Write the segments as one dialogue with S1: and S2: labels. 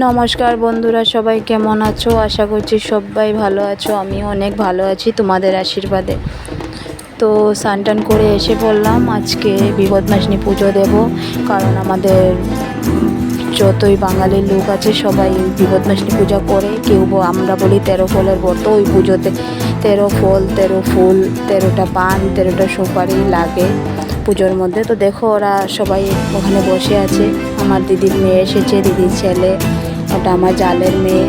S1: নমস্কার বন্ধুরা, সবাই কেমন আছো? আশা করছি সবাই ভালো আছো। আমিও অনেক ভালো আছি তোমাদের আশীর্বাদে। তো স্নান করে এসে পড়লাম। আজকে বিপদনাশিনী পুজো দেব, কারণ আমাদের যতই বাঙালির লোক আছে সবাই বিপদনাশিনী পূজা করে। কেউ আমরা বলি 13 ফলের ব্রত। ওই পুজোতে 13 ফল, 13 ফুল, 13টা পান, 13টা সুপারি লাগে পুজোর মধ্যে। তো দেখো ওরা সবাই ওখানে বসে আছে। আমার দিদির মেয়ে এসেছে, দিদির ছেলে, ওটা আমার জালের মেয়ে,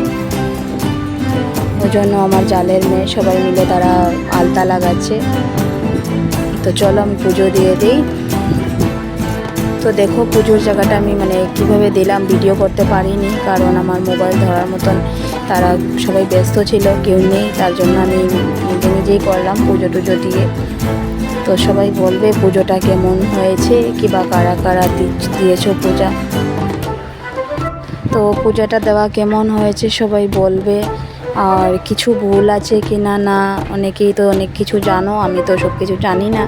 S1: ওই জন্য আমার জালের মেয়ে, সবাই মিলে তারা আলতা লাগাচ্ছে। তো চলো আমি পুজো দিয়ে দিই। তো দেখো পুজোর জায়গাটা আমি কীভাবে দিলাম ভিডিও করতে পারিনি, কারণ আমার মোবাইল ধরার মতন তারা সবাই ব্যস্ত ছিল, কেউ নেই। তার জন্য আমি নিজে নিজেই করলাম পুজো টুজো দিয়ে। তো সবাই বলবে পুজোটা কেমন হয়েছে, কিংবা কারা কারা দিয়েছো পূজা। তো পূজাটা দেওয়া কেমন হয়েছে সবাই বলবে। আর কিছু ভুল আছে কি না, অনেকেই তো অনেক কিছু জানো, আমি তো সব কিছু জানি না।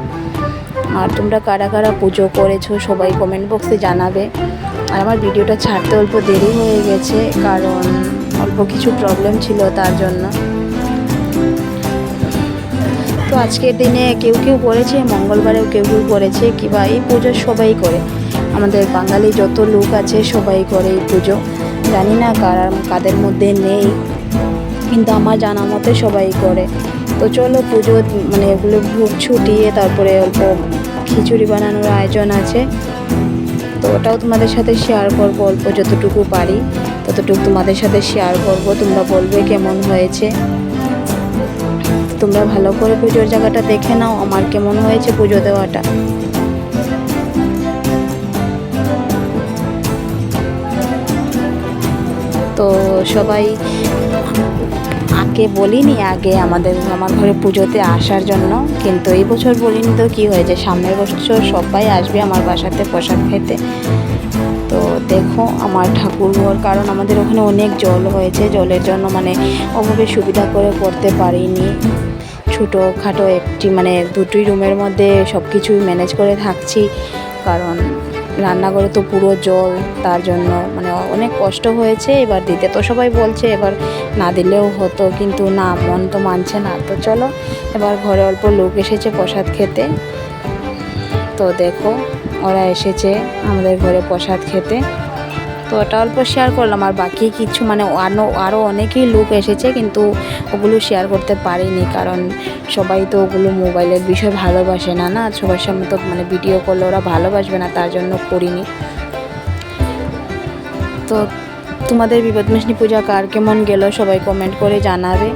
S1: আর তোমরা কারা কারা পুজো করেছো সবাই কমেন্ট বক্সে জানাবে। আর আমার ভিডিওটা ছাড়তে অল্প দেরি হয়ে গেছে, কারণ অল্প কিছু প্রবলেম ছিল, তার জন্য। তো আজকের দিনে কেউ কেউ করেছে, মঙ্গলবারেও কেউ কেউ করেছে, কিংবা এই পুজো সবাই করে। আমাদের বাঙালি যত লোক আছে সবাই করে এই পুজো। জানি না কাদের মধ্যে নেই, কিন্তু আমার জানা মতে সবাই করে। তো চলো পুজো এগুলো ভোগ ছুটিয়ে তারপরে অল্প খিচুড়ি বানানোর আয়োজন আছে। তো ওটাও তোমাদের সাথে শেয়ার করব, অল্প যতটুকু পারি ততটুকু তোমাদের সাথে শেয়ার করব। তোমরা বলবে কেমন হয়েছে। তোমরা ভালো করে পুজোর জায়গাটা দেখে নাও আমার কেমন হয়েছে পুজো দেওয়াটা। তো সবাই আগে বলিনি, আমার ঘরে পুজোতে আসার জন্য, কিন্তু এই বছর বলিনি। তো কি হয়েছে, সামনের বছর সবাই আসবে আমার বাসাতে প্রসাদ খেতে। তো দেখো আমার ঠাকুর ঘর, কারণ আমাদের ওখানে অনেক জল হয়েছে, জলের জন্য ওভাবে সুবিধা করে করতে পারিনি। ছোটোখাটো একটি দুটি রুমের মধ্যে সব কিছু ম্যানেজ করে থাকছি, কারণ রান্নাঘরে তো পুরো জল, তার জন্য অনেক কষ্ট হয়েছে। এবার দিতে তো সবাই বলছে, এবার না দিলেও হতো, কিন্তু না, মন তো মানছে না। তো চলো এবার ঘরে অল্প লোক এসেছে প্রসাদ খেতে। তো দেখো ওরা এসেছে আমাদের ঘরে প্রসাদ খেতে। তো ওটা অল্প শেয়ার করলাম। আর বাকি কিছু আরও অনেকেই লোক এসেছে, কিন্তু ওগুলো শেয়ার করতে পারিনি, কারণ সবাই তো ওগুলো মোবাইলের বিষয় ভালোবাসে না সবার সামনে তো ভিডিও করলে ওরা ভালোবাসবে না, তার জন্য করিনি। তো তোমাদের বিপদনাশিনী পূজা কার কেমন গেল সবাই কমেন্ট করে জানাবে।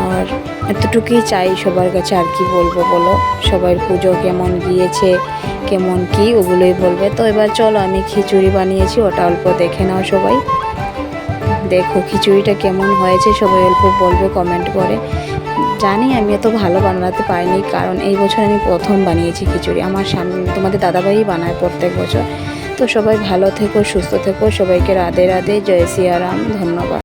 S1: আর এতটুকুই চাই সবার কাছে, আর কি বলবো বলো। সবার পুজো কেমন গিয়েছে, কেমন কি, ওগুলোই বলবে। তো এবার চলো আমি খিচুড়ি বানিয়েছি, ওটা অল্প দেখে নাও সবাই। দেখো খিচুড়িটা কেমন হয়েছে সবাই অল্প বলবে কমেন্ট করে। জানি আমি এত ভালো বানাতে পারিনি, কারণ এই বছর আমি প্রথম বানিয়েছি খিচুড়ি। আমার সামনে তোমাদের দাদাভাই বানায় প্রত্যেক বছর। তো সবাই ভালো থেকো, সুস্থ থেকো, সবাইকে রাধে রাধে, জয় সিয়ারাম, ধন্যবাদ।